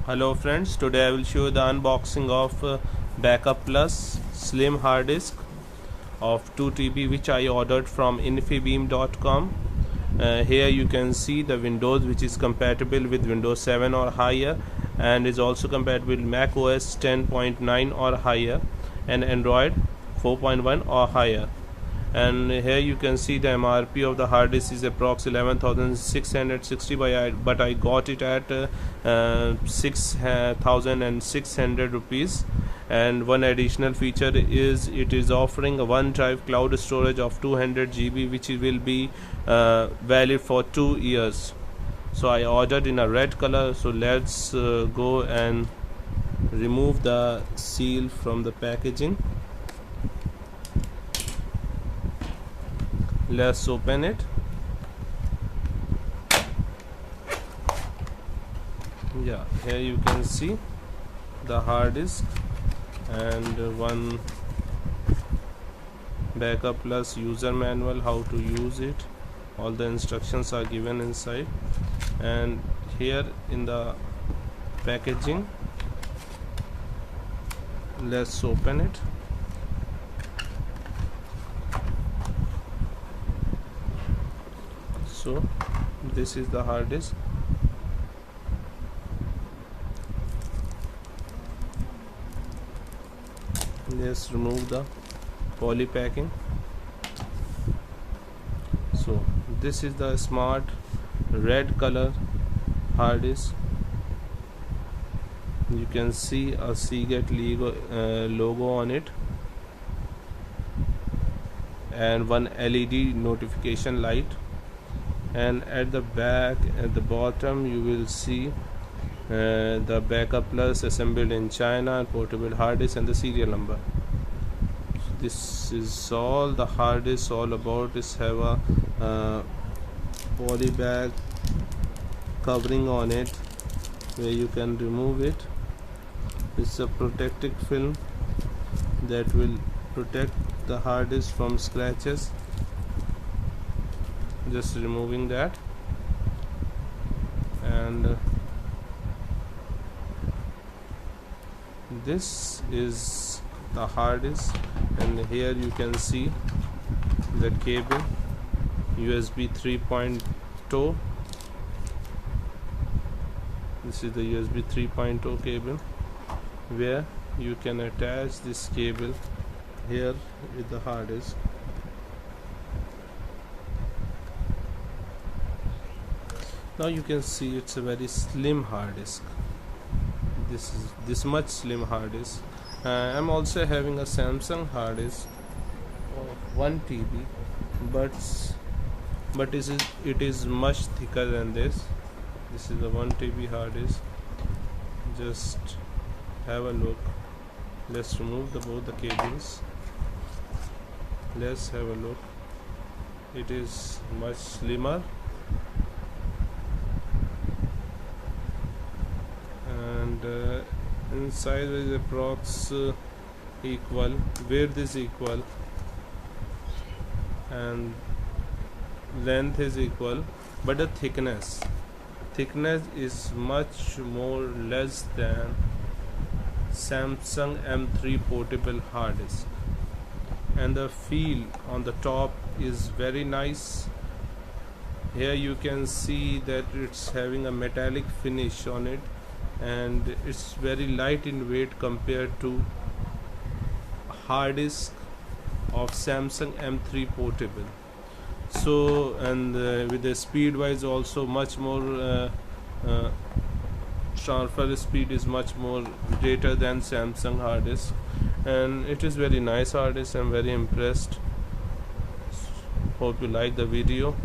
Hello friends, today I will show you the unboxing of Backup Plus Slim hard disk of 2 TB which I ordered from infibeam.com. Here you can see the Windows, which is compatible with Windows 7 or higher, and is also compatible with Mac OS 10.9 or higher and Android 4.1 or higher. And here you can see the MRP of the hard disk is approx 11,660, but I got it at 6,600 rupees. And one additional feature is it is offering a OneDrive cloud storage of 200 GB, which will be valid for 2 years. So I ordered in a red color. So let's go and remove the seal from the packaging. Let's open it. Yeah, here you can see the hard disk and one Backup Plus user manual, how to use it. All the instructions are given inside, and here in the packaging, let's open it. So this is the hard disk. Let's remove the poly packing. So this is the smart red color hard disk. You can see a Seagate logo on it, and one LED notification light. And at the back, at the bottom, you will see the Backup Plus assembled in China, portable hard disk, and the serial number. So this is all the hard disk all about. Is have a poly bag covering on it where you can remove it. It's a protective film that will protect the hard disk from scratches. Just removing that, and this is the hard disk. And here you can see the cable, USB 3.0. This is the USB 3.0 cable, where you can attach this cable here with the hard disk. Now you can see it's a very slim hard disk. This is this much slim hard disk. I'm also having a Samsung hard disk of 1 TB, but it is much thicker than this. This is a 1 TB hard disk. Just have a look. Let's remove both the cables. Let's have a look. It is much slimmer. Inside is approx equal, width is equal, and length is equal, but the thickness is much more less than Samsung M3 portable hard disk. And the feel on the top is very nice. Here you can see that it's having a metallic finish on it, and it's very light in weight compared to hard disk of Samsung M3 portable. So, and with the speed wise also much more transfer speed is much more greater than Samsung hard disk, and it is very nice hard disk. I'm very impressed. Hope you like the video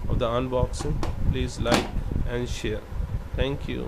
of the unboxing. Please like and share. Thank you.